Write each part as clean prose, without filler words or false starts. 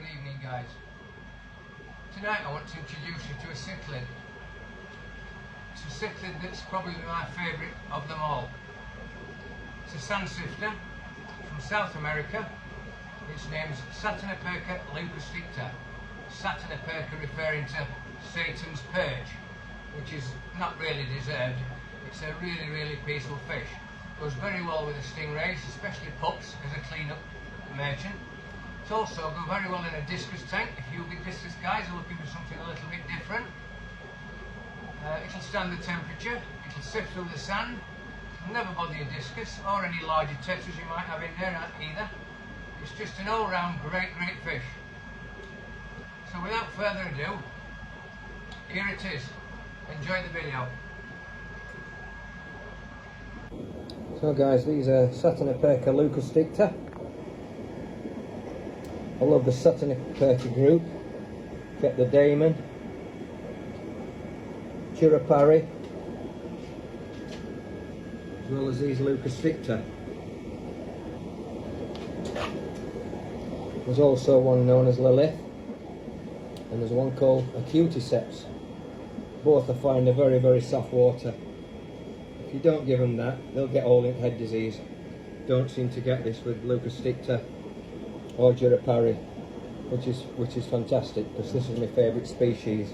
Good evening, guys. Tonight I want to introduce you to a cichlid. It's a cichlid that's probably my favourite of them all. It's a sand sifter from South America. Its name is Satanoperca leucosticta. Satanoperca referring to Satan's perch, which is not really deserved. It's a really peaceful fish. Goes very well with the stingrays, especially pups, as a clean-up merchant. It also goes very well in a discus tank if you big discus guys are looking for something a little bit different. It'll stand the temperature, it'll sift through the sand, it'll never bother your discus or any larger tetras you might have in there either. It's just an all-round great fish. So without further ado, here it is. Enjoy the video. So guys, these are Satanoperca leucosticta. I love the Satanoperca group. Get the daemon, chirapari, as well as these leucosticta. There's also one known as Lilith, and there's one called Acuticeps. Both I find are very soft water. If you don't give them that, they'll get all in head disease. Don't seem to get this with leucosticta or Geophagus, which is fantastic, because this is my favourite species.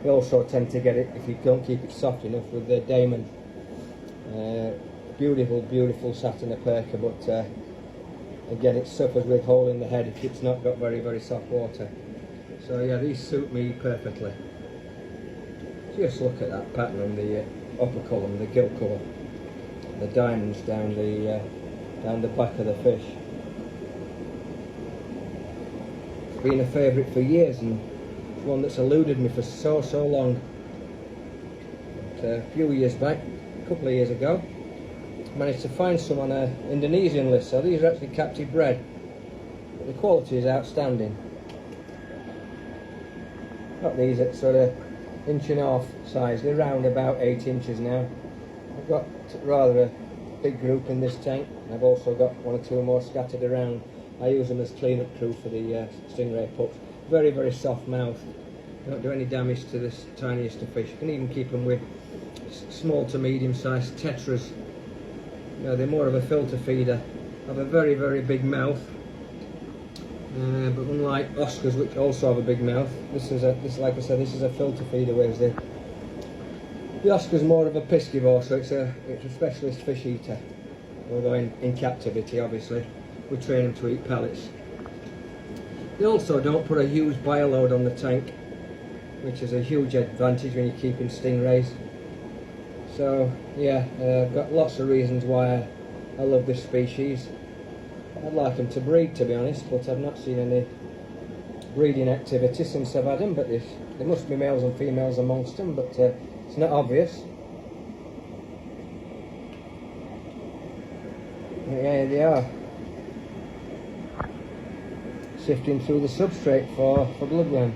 You also tend to get it if you don't keep it soft enough with the daemon. Beautiful Satanoperca, but again it suffers with hole in the head if it's not got very soft water. So yeah, these suit me perfectly. Just look at that pattern on the upper column, the gill colour, the diamonds down the back of the fish. Been a favourite for years and one that's eluded me for so long. But a few years back, a couple of years ago, managed to find some on an Indonesian list. So these are actually captive bred, but the quality is outstanding. Got these at sort of 1.5 inch size. They're round about 8 inches now. I've got rather a big group in this tank, and I've also got one or two more scattered around. I use them as clean-up crew for the stingray pups. Very soft mouth. Don't do any damage to this tiniest of fish. You can even keep them with small to medium-sized tetras. You know, they're more of a filter feeder. Have a very big mouth. But unlike Oscars, which also have a big mouth, like I said, this is a filter feeder. Whereas the Oscar's more of a piscivore, so it's a specialist fish eater. Although in captivity, obviously, we train them to eat pellets. They also don't put a huge bioload on the tank, which is a huge advantage when you're keeping stingrays. So yeah, I've got lots of reasons why I love this species. I'd like them to breed, to be honest, but I've not seen any breeding activity since I've had them. But there must be males and females amongst them, but it's not obvious. Yeah, they are. Sifting through the substrate for bloodworm.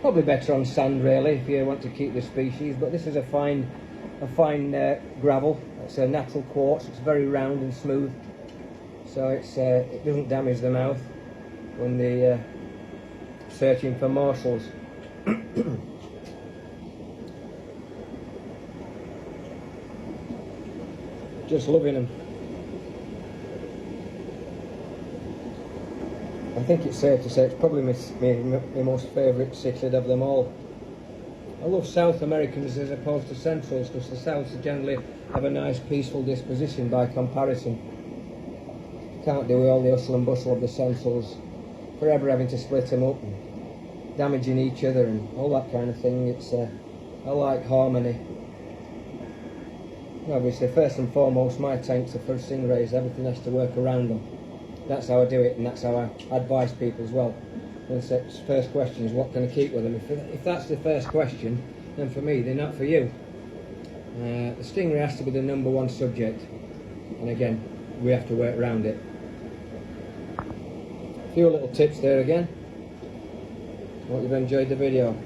Probably better on sand, really, if you want to keep the species. But this is a fine gravel. It's a natural quartz. It's very round and smooth, so it doesn't damage the mouth when they're searching for morsels. Just loving them. I think it's safe to say it's probably my most favourite cichlid of them all. I love South Americans as opposed to Centrals, because the Souths generally have a nice peaceful disposition by comparison. Can't do with all the hustle and bustle of the Centrals, forever having to split them up and damaging each other and all that kind of thing. I like harmony. Obviously, first and foremost, my tanks are for stingrays. Everything has to work around them. That's how I do it, and that's how I advise people as well. And the first question is, what can I keep with them? If that's the first question, then for me, they're not for you. The stingray has to be the #1 subject, and again, we have to work around it. A few little tips there again. I hope you've enjoyed the video.